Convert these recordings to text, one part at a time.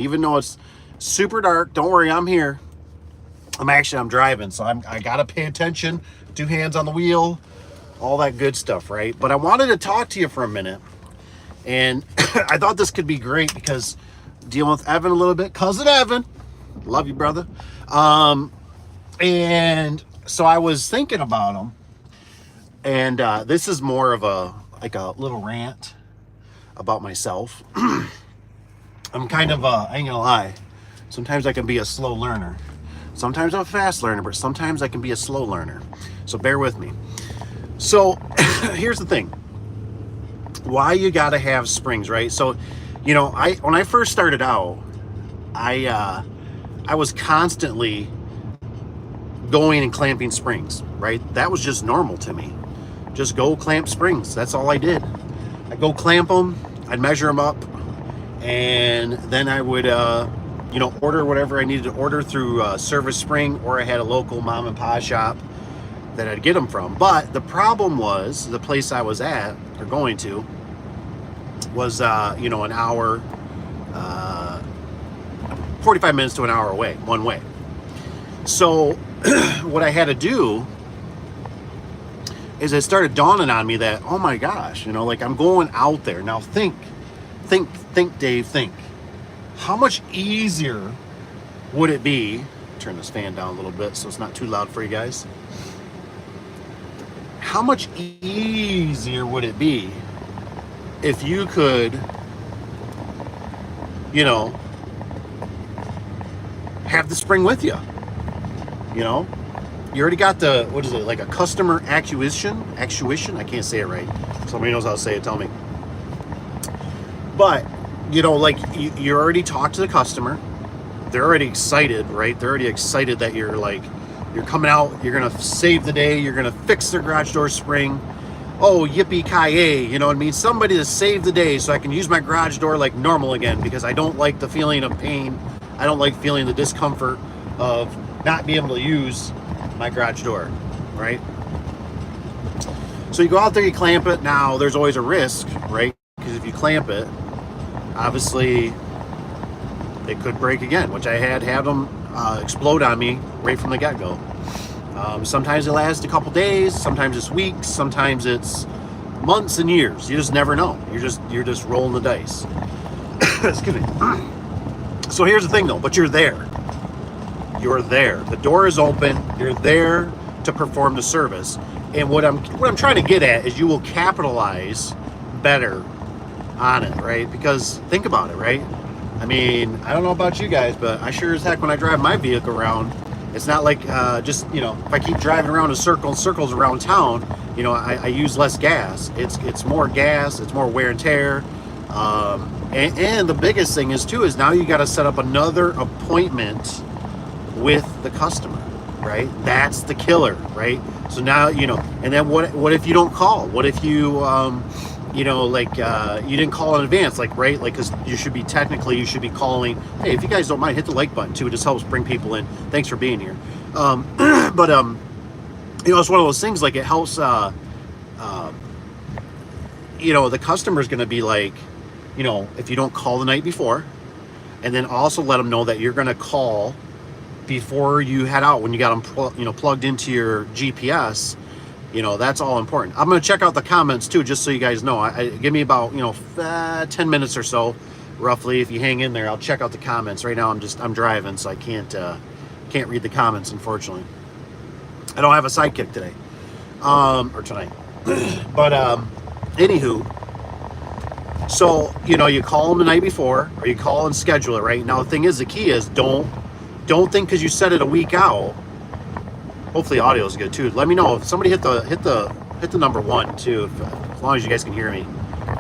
Even though it's super dark, don't worry, I'm here. I'm driving, so I gotta pay attention, 2 hands on the wheel, all that good stuff, right? But I wanted to talk to you for a minute, and I thought this could be great because dealing with Evan a little bit, cousin Evan, love you, brother. And so I was thinking about him, and this is more of a little rant about myself. I'm kind of I ain't gonna lie, sometimes I can be a slow learner. Sometimes I'm a fast learner, but sometimes I can be a slow learner. So bear with me. So here's the thing. Why you gotta have springs, right? So, when I first started out, I was constantly going and clamping springs, right? That was just normal to me. Just go clamp springs. That's all I did. I'd go clamp them, I'd measure them up, and then I would order whatever I needed to order through Service Spring, or I had a local mom and pop shop that I'd get them from. But the problem was, the place I was at, or going to, was an hour, 45 minutes to an hour away, one way. So what I had to do is it started dawning on me that, oh my gosh, I'm going out there. Now think, Dave, think. How much easier would it be, turn this fan down a little bit so it's not too loud for you guys. How much easier would it be if you could, have the spring with you? You already got the, what is it, like a customer actuation? I can't say it right. Somebody knows how to say it, tell me. But, you already talked to the customer. They're already excited, right? They're already excited that you're coming out, you're going to save the day, you're going to fix their garage door spring. Oh, yippee-ki-yay, you know what I mean? Somebody to save the day so I can use my garage door like normal again, because I don't like the feeling of pain. I don't like feeling the discomfort of not being able to use my garage door, right? So you go out there, you clamp it. Now, there's always a risk, right? Because if you clamp it, obviously, it could break again, which I had them explode on me right from the get-go. Sometimes it lasts a couple days, sometimes it's weeks, sometimes it's months and years. You just never know. You're just rolling the dice. Excuse me. So here's the thing, though. But you're there. You're there. The door is open. You're there to perform the service. And what I'm trying to get at is you will capitalize better on it, right? Because think about it, right? I mean, I don't know about you guys, but I sure as heck, when I drive my vehicle around, it's not like if I keep driving around in circles around town, I use less gas. It's more gas, it's more wear and tear. And the biggest thing is now you got to set up another appointment with the customer, right? That's the killer, right? So now, and then what if you don't call? What if you, you didn't call in advance, right? Because you should be calling. Hey, if you guys don't mind, hit the like button too. It just helps bring people in. Thanks for being here. But it's one of those things, it helps, the customer's going to be if you don't call the night before, and then also let them know that you're going to call before you head out when you got them plugged into your GPS. That's all important. I'm going to check out the comments too, just so you guys know. Give me about 10 minutes or so, roughly. If you hang in there, I'll check out the comments. Right now I'm driving, so I can't read the comments, unfortunately. I don't have a sidekick today, or tonight. But anywho, so you call them the night before, or you call and schedule it. Right now, the thing is, the key is don't think because you set it a week out. Hopefully audio is good too. Let me know if somebody hit the number 1 too, as long as you guys can hear me.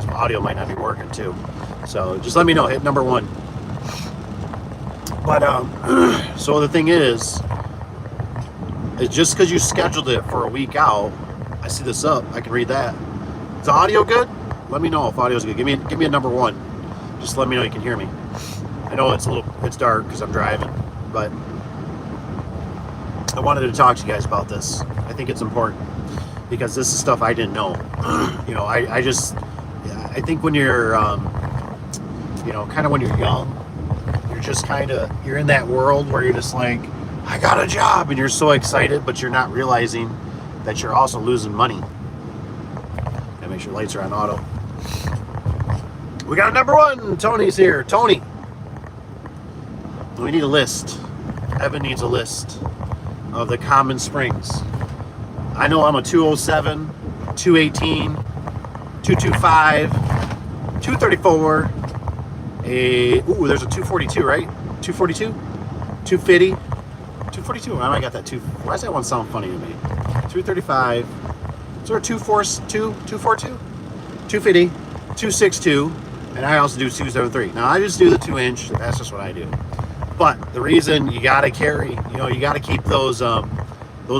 So audio might not be working too. So just let me know, hit number 1. But so the thing is just because you scheduled it for a week out, I see this up, I can read that. Is the audio good? Let me know if audio is good. Give me a number 1. Just let me know you can hear me. I know it's dark because I'm driving, but I wanted to talk to you guys about this. I think it's important because this is stuff I didn't know. I think when you're, kind of when you're young, you're just you're in that world where you're just like, I got a job, and you're so excited, but you're not realizing that you're also losing money. Gotta make sure lights are on auto. We got number one. Tony's here. Tony, we need a list. Evan needs a list of the common springs. I know I'm a 207, 218, 225, 234. There's a 242, right? 242, 250, 242. I got that. Why does that one sound funny to me? 235. Is there a 242, 250, 262, and I also do 273. Now I just do the 2-inch. That's just what I do. But the reason you gotta carry, you gotta keep those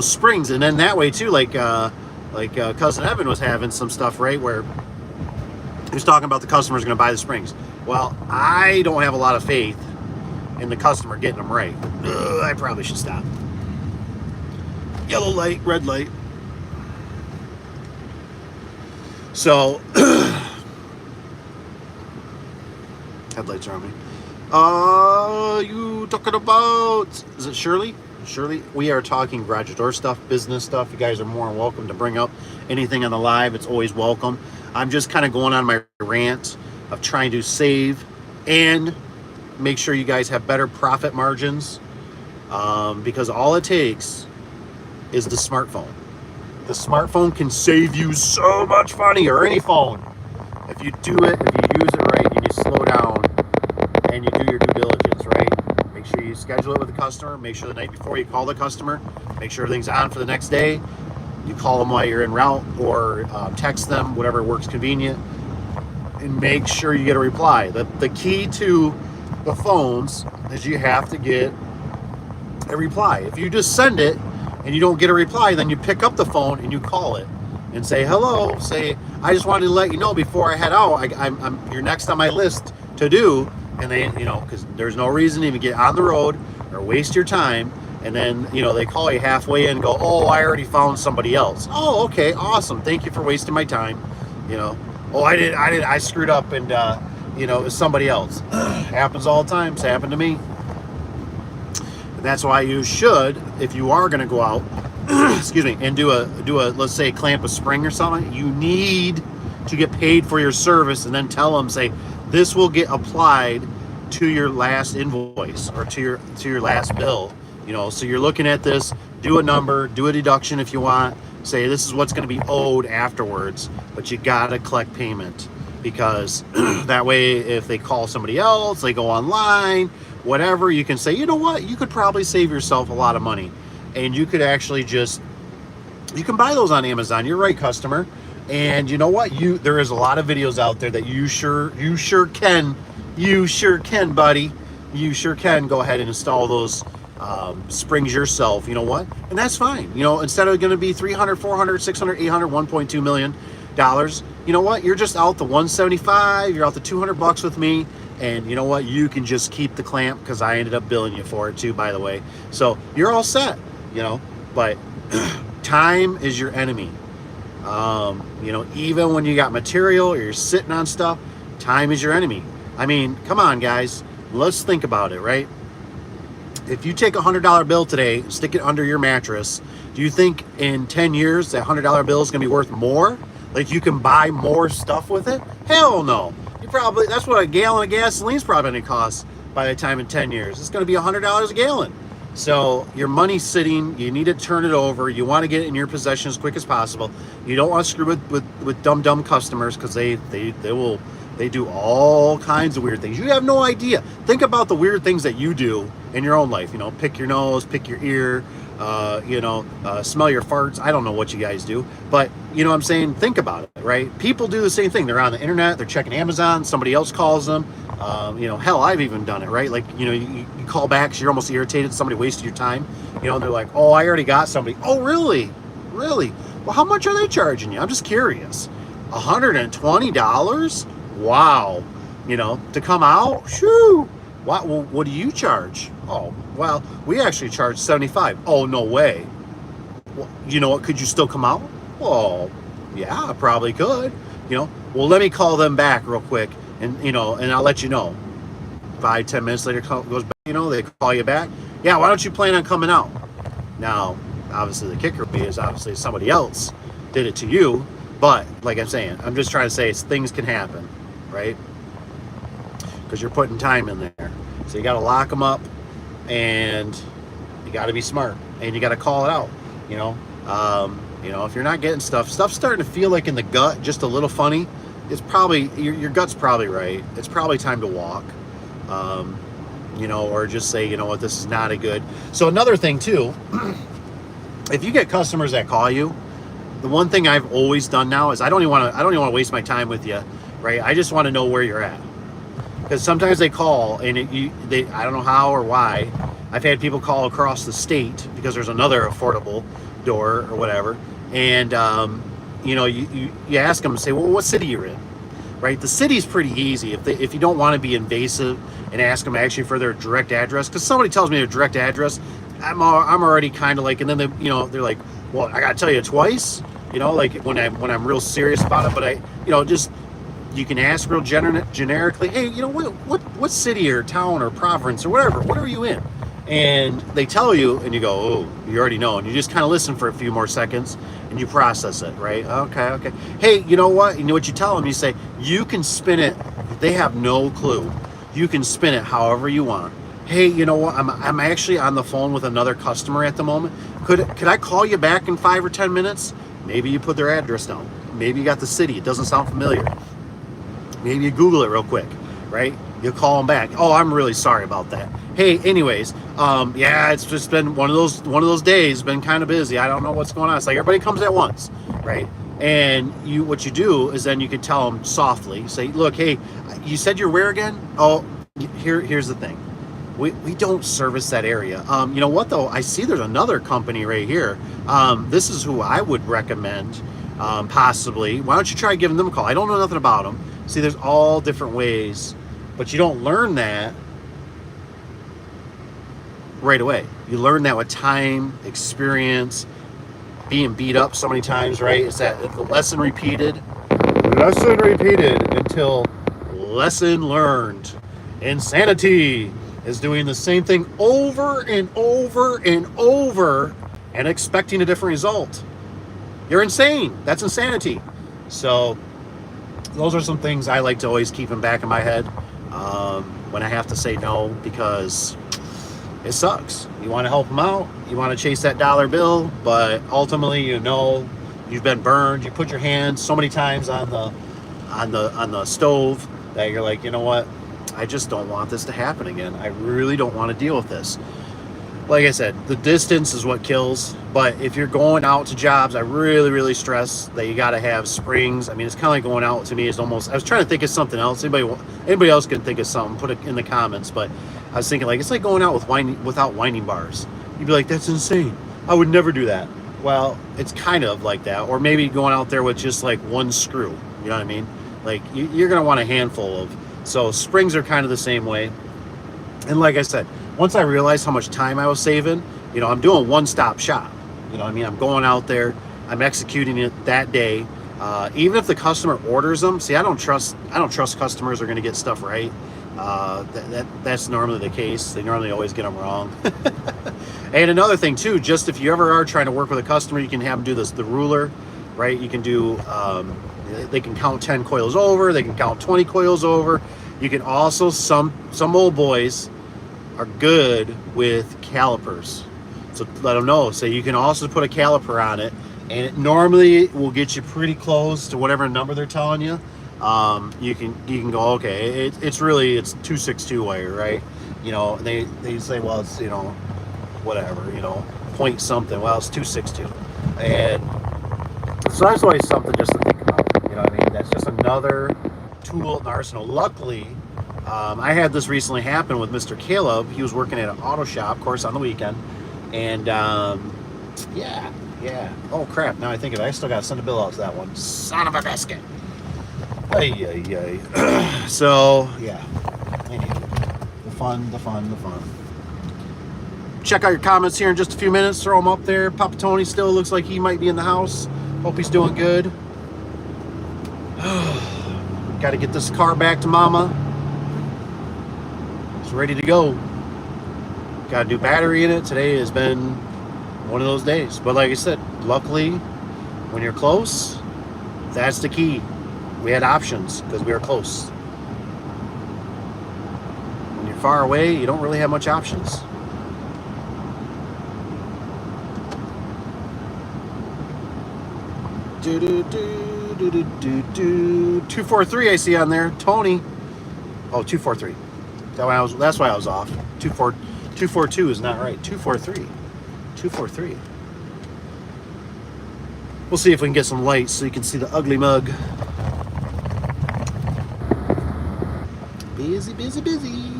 springs, and then that way too, like cousin Evan was having some stuff, right, where he was talking about the customer's gonna buy the springs. Well, I don't have a lot of faith in the customer getting them right. I probably should stop. Yellow light, red light. So headlights are on me. You talking about, is it Shirley? Shirley, we are talking garage door stuff, business stuff. You guys are more than welcome to bring up anything on the live. It's always welcome. I'm just kind of going on my rant of trying to save and make sure you guys have better profit margins, because all it takes is the smartphone. The smartphone can save you so much money, or any phone, if you do it, if you use it right, and you slow down and you do your due diligence, right? Make sure you schedule it with the customer. Make sure the night before you call the customer, make sure everything's on for the next day. You call them while you're en route, or text them, whatever works convenient, and make sure you get a reply. The key to the phones is you have to get a reply. If you just send it and you don't get a reply, then you pick up the phone and you call it and say, hello, say, I just wanted to let you know before I head out, you're next on my list to do. And they, because there's no reason to even get on the road or waste your time. And then, they call you halfway in and go, oh, I already found somebody else. Oh, okay, awesome. Thank you for wasting my time. Oh, I screwed up, and, it was somebody else. Happens all the time. It's happened to me. And that's why you should, if you are going to go out, excuse me, and do a, let's say, clamp a spring or something, you need to get paid for your service, and then tell them, say, this will get applied to your last invoice or to your last bill. So you're looking at this, do a number, do a deduction if you want, say this is what's going to be owed afterwards, but you got to collect payment, because that way if they call somebody else, they go online, whatever, you can say, you know what, you could probably save yourself a lot of money, and you could actually you can buy those on Amazon. You're right, customer. And you know what? There is a lot of videos out there that you sure can, buddy. You sure can go ahead and install those springs yourself. You know what? And that's fine. Instead of going to be $300, $400, $600, $800, $1.2 million, you know what? You're just out the $175. You're out the $200 with me. And you know what? You can just keep the clamp, because I ended up billing you for it too, by the way. So you're all set. But time is your enemy. Even when you got material or you're sitting on stuff, time is your enemy. I mean, come on, guys. Let's think about it, right? If you take a $100 bill today, stick it under your mattress, do you think in 10 years that $100 bill is going to be worth more? Like you can buy more stuff with it? Hell no. That's what a gallon of gasoline is probably going to cost by the time in 10 years. It's going to be $100 a gallon. So your money's sitting, you need to turn it over. You want to get it in your possession as quick as possible. You don't want to screw with dumb customers, because they do all kinds of weird things. You have no idea. Think about the weird things that you do in your own life. Pick your nose, pick your ear, smell your farts. I don't know what you guys do, but what I'm saying, think about it, right? People do the same thing. They're on the internet, they're checking Amazon, somebody else calls them. Hell, I've even done it, right? Like, you call back because you're almost irritated, somebody wasted your time, and they're like, oh, I already got somebody. Oh, really? Well, how much are they charging you? I'm just curious. $120? Wow. To come out? Shoo. What do you charge? Oh, well, we actually charge $75. Oh, no way. Well, you know what? Could you still come out? Well, yeah, I probably could. Well, let me call them back real quick, and and I'll let you know. 5-10 minutes later goes back, you know, they call you back. Yeah, why don't you plan on coming out? Now, obviously the kicker is obviously somebody else did it to you, but like I'm saying, I'm just trying to say things can happen, right? Because you're putting time in there. So you got to lock them up, and you got to be smart, and you got to call it out, you know. If you're not getting stuff's starting to feel like in the gut just a little funny, it's probably your gut's probably right. It's probably time to walk, or just say, you know what, this is not a good. So another thing too, if you get customers that call you, the one thing I've always done now is I don't even want to waste my time with you, right? I just want to know where you're at, because sometimes they call and I don't know how or why. I've had people call across the state because there's another affordable door or whatever, and you ask them, say, well, what city you're in, right? The city's pretty easy if you don't want to be invasive and ask them actually for their direct address, because somebody tells me their direct address, I'm already kind of like, and then they're like, well, I gotta tell you twice, like when I'm real serious about it, but you can ask real generically, hey, what city or town or province or whatever, what are you in? And they tell you, and you go, oh, you already know, and you just kind of listen for a few more seconds, and you process it, right? Okay. Hey, you know what? You know what you tell them? You say, you can spin it. They have no clue. You can spin it however you want. Hey, you know what? I'm actually on the phone with another customer at the moment. Could I call you back in 5 or 10 minutes? Maybe you put their address down. Maybe you got the city. It doesn't sound familiar. Maybe you Google it real quick, right? You call them back. Oh, I'm really sorry about that. Hey, anyways, it's just been one of those days. Been kind of busy. I don't know what's going on. It's like everybody comes at once, right? And what you do is then you can tell them softly. Say, look, hey, you said you're where again? Oh, here's the thing. We don't service that area. You know what though? I see there's another company right here. This is who I would recommend. Possibly. Why don't you try giving them a call? I don't know nothing about them. See, there's all different ways, but you don't learn that right away. You learn that with time, experience, being beat up so many times, right? It's that the lesson repeated until lesson learned. Insanity is doing the same thing over and over and over and expecting a different result. You're insane. That's insanity. So those are some things I like to always keep in back of my head when I have to say no, because it sucks. You want to help them out, you want to chase that dollar bill, but ultimately, you've been burned. You put your hands so many times on the stove that you're like, you know what? I just don't want this to happen again. I really don't want to deal with this. Like I said, the distance is what kills. But if you're going out to jobs, I really, really stress that you got to have springs. I mean, it's kind of like going out to me is almost. I was trying to think of something else. Anybody else can think of something? Put it in the comments. But I was thinking it's like going out without winding bars. You'd be like, that's insane. I would never do that. Well, it's kind of like that. Or maybe going out there with just like one screw. You know what I mean? Like you're gonna want a handful of. So springs are kind of the same way. And like I said, once I realized how much time I was saving, I'm doing one-stop shop. You know what I mean? I'm going out there, I'm executing it that day. Even if the customer orders them, see, I don't trust customers are going to get stuff right. That's normally the case. They normally always get them wrong. And another thing too, just if you ever are trying to work with a customer, you can have them do the ruler, right? You can do, they can count 10 coils over, they can count 20 coils over. You can also, some old boys are good with calipers. So let them know. So you can also put a caliper on it, and it normally will get you pretty close to whatever number they're telling you. You can go, okay, it's 262 wire, right? They say, well, it's whatever, point something. Well, it's 262, and so that's always something just to think about. You know what I mean? That's just another tool in the arsenal. Luckily, I had this recently happen with Mr. Caleb. He was working at an auto shop, of course, on the weekend. And, yeah. Oh, crap. Now I think of it. I still got to send a bill out to that one. Son of a biscuit. Ay. So, yeah. The fun. Check out your comments here in just a few minutes. Throw them up there. Papa Tony still looks like he might be in the house. Hope he's doing good. Got to get this car back to Mama. It's ready to go. Got a new battery in it. Today has been one of those days. But like I said, luckily, when you're close, that's the key. We had options because we were close. When you're far away, you don't really have much options. Do do do do do do do. 243 I see on there. Tony. Oh, 243. That's why I was off. 242 is not right. 243. 243. We'll see if we can get some light so you can see the ugly mug. Busy, busy, busy.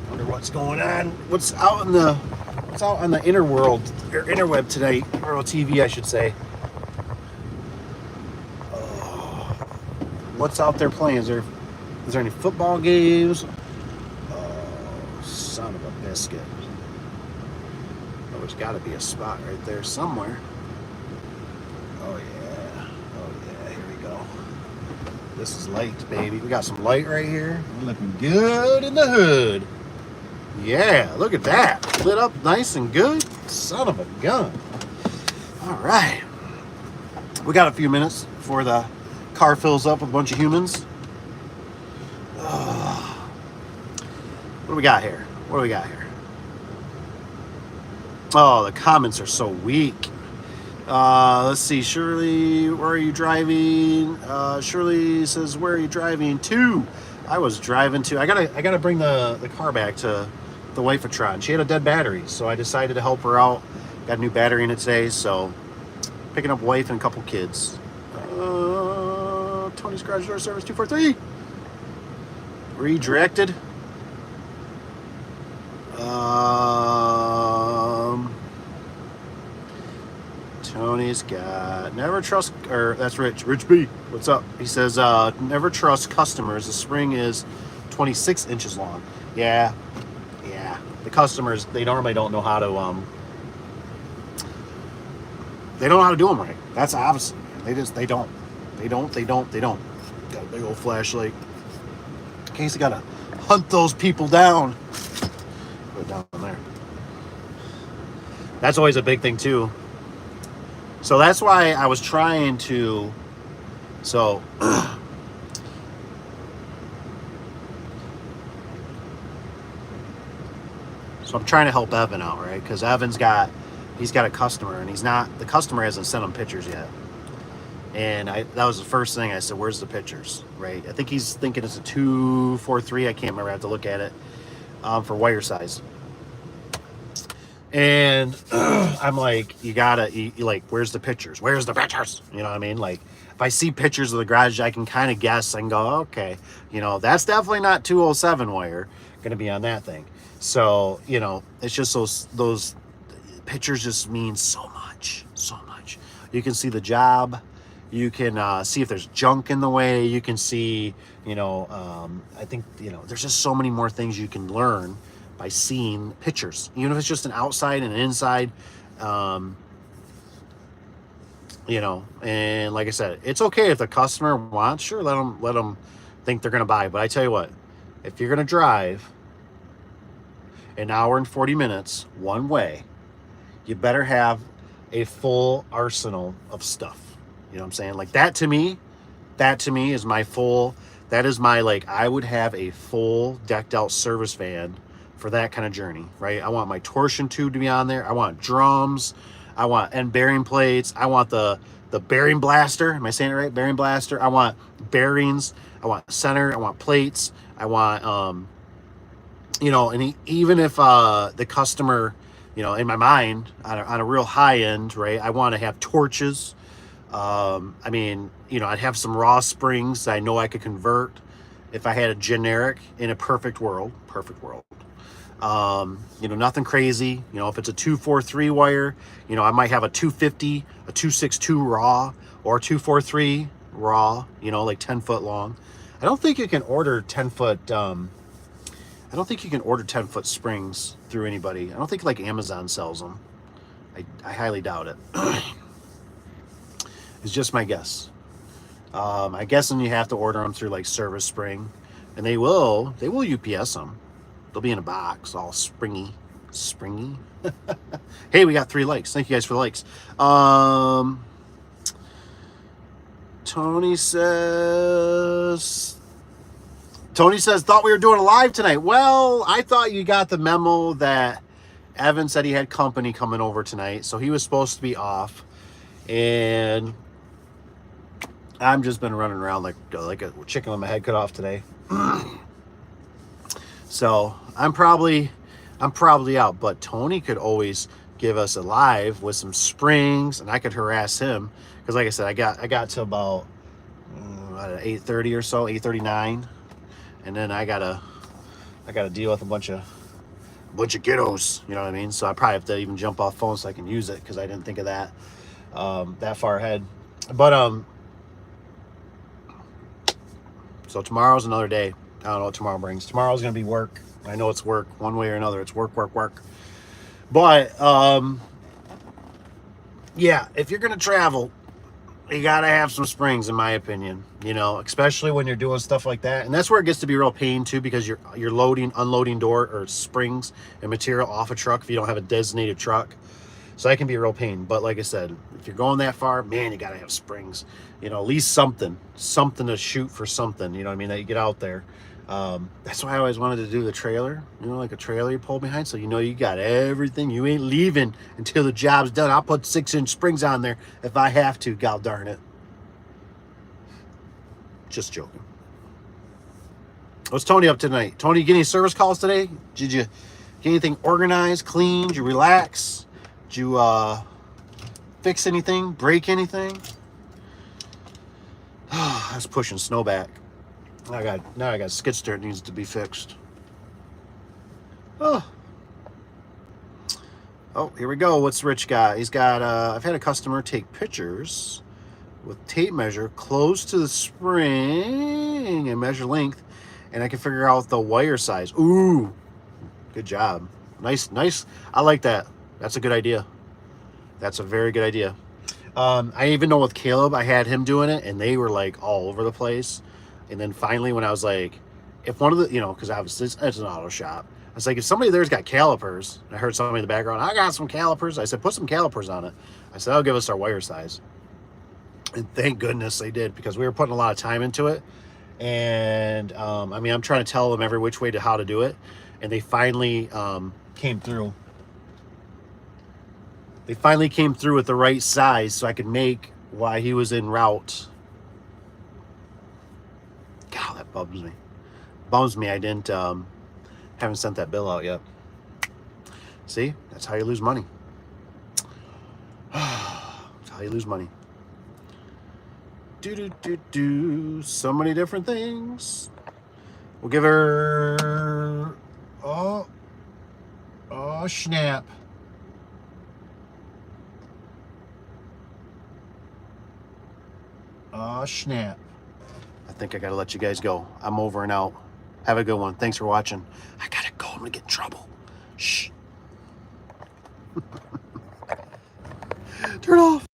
Wonder what's going on. What's out on the interworld or interweb tonight, or TV, I should say. What's out there playing? Is there any football games? Oh, son of a biscuit. Oh, there's got to be a spot right there somewhere. Oh yeah, here we go. This is light, baby. We got some light right here. We're looking good in the hood. Yeah, look at that. Lit up nice and good. Son of a gun. All right. We got a few minutes before the car fills up with a bunch of humans. What do we got here? Oh, the comments are so weak. Let's see. Shirley, where are you driving? Shirley says, where are you driving to? I was driving to. I gotta bring the car back to the Wife-a-tron. She had a dead battery, so I decided to help her out. Got a new battery in it today, so picking up wife and a couple kids. Tony's Garage Door Service 243. Redirected. Tony's got never trust, or that's Rich B. What's up? He says never trust customers. The spring is 26 inches long. Yeah. The customers, they normally don't know how to do them right. That's obvious. They don't. Got a big old flashlight. In case you gotta hunt those people down. Put it down there. That's always a big thing too. So that's why I was trying to. So I'm trying to help Evan out, right? Because he's got a customer, and the customer hasn't sent him pictures yet. And that was the first thing I said, where's the pictures, right? I think he's thinking it's a 243. I can't remember. I have to look at it for wire size. And I'm like, where's the pictures? Where's the pictures? You know what I mean? Like, if I see pictures of the garage, I can kind of guess. I can go, okay, that's definitely not 207 wire going to be on that thing. So, it's just those pictures just mean so much. You can see the job. You can see if there's junk in the way. You can see, I think, there's just so many more things you can learn by seeing pictures, even if it's just an outside and an inside, and like I said, it's okay if the customer wants, sure, let them think they're going to buy. But I tell you what, if you're going to drive an hour and 40 minutes one way, you better have a full arsenal of stuff. You know what I'm saying? Like that to me is my full, I would have a full decked out service van for that kind of journey, right? I want my torsion tube to be on there. I want drums. I want end bearing plates. I want the bearing blaster. Am I saying it right? Bearing blaster. I want bearings. I want center. I want plates. I want, and even if the customer, in my mind, on a real high end, right, I want to have torches. I'd have some raw springs that I know I could convert if I had a generic in a perfect world. Nothing crazy. If it's a 243 wire, I might have a 250, a 262 raw, or a 243 raw, like 10 foot long. I don't think you can order 10 foot, 10-foot springs through anybody. I don't think like Amazon sells them. I highly doubt it. It's just my guess. I guess then you have to order them through like Service Spring, and they will UPS them. They'll be in a box, all springy. Hey, we got 3 likes. Thank you guys for the likes. Tony says, thought we were doing a live tonight. Well, I thought you got the memo that Evan said he had company coming over tonight, so he was supposed to be off, and I've just been running around like a chicken with my head cut off today. So I'm probably out, but Tony could always give us a live with some springs, and I could harass him because, like I said, I got to about 8:30 or so, 8:39, and then I gotta deal with a bunch of kiddos. You know what I mean? So I probably have to even jump off phone so I can use it because I didn't think of that that far ahead. But so tomorrow's another day. I don't know what tomorrow brings. Tomorrow's gonna be work. I know it's work one way or another. It's work. But yeah, if you're gonna travel, you gotta have some springs, in my opinion. You know, especially when you're doing stuff like that, and that's where it gets to be real pain too, because you're loading, unloading door or springs and material off a truck if you don't have a designated truck. So that can be a real pain. But like I said, if you're going that far, man, you gotta have springs. You know, at least something to shoot for something. You know what I mean? That you get out there. That's why I always wanted to do the trailer. You know, like a trailer you pull behind, so you know you got everything. You ain't leaving until the job's done. I'll put 6-inch springs on there if I have to. God darn it. Just joking. What's Tony up to tonight? Tony, you get any service calls today? Did you get anything organized, clean? Did you relax? Did you fix anything? Break anything? I was pushing snow back. Now I got skid steer that needs to be fixed. Oh, here we go. What's Rich got? He's got, I've had a customer take pictures with tape measure close to the spring and measure length, and I can figure out the wire size. Ooh, good job. Nice. I like that. That's a good idea. That's a very good idea. I even know with Caleb, I had him doing it, and they were like all over the place. And then finally, when I was like, if one of the, you know, because obviously it's an auto shop, I was like, if somebody there's got calipers, and I heard somebody in the background, I got some calipers. I said, put some calipers on it. I said, that'll give us our wire size. And thank goodness they did, because we were putting a lot of time into it. And I mean, I'm trying to tell them every which way to how to do it. And they finally came through. They finally came through with the right size so I could make while he was en route. God, that bums me. I didn't haven't sent that bill out yet. See, that's how you lose money. That's how you lose money. So many different things. We'll give her, oh snap. Oh snap. I think I gotta let you guys go. I'm over and out. Have a good one. Thanks for watching. I gotta go. I'm gonna get in trouble. Shh. Turn off.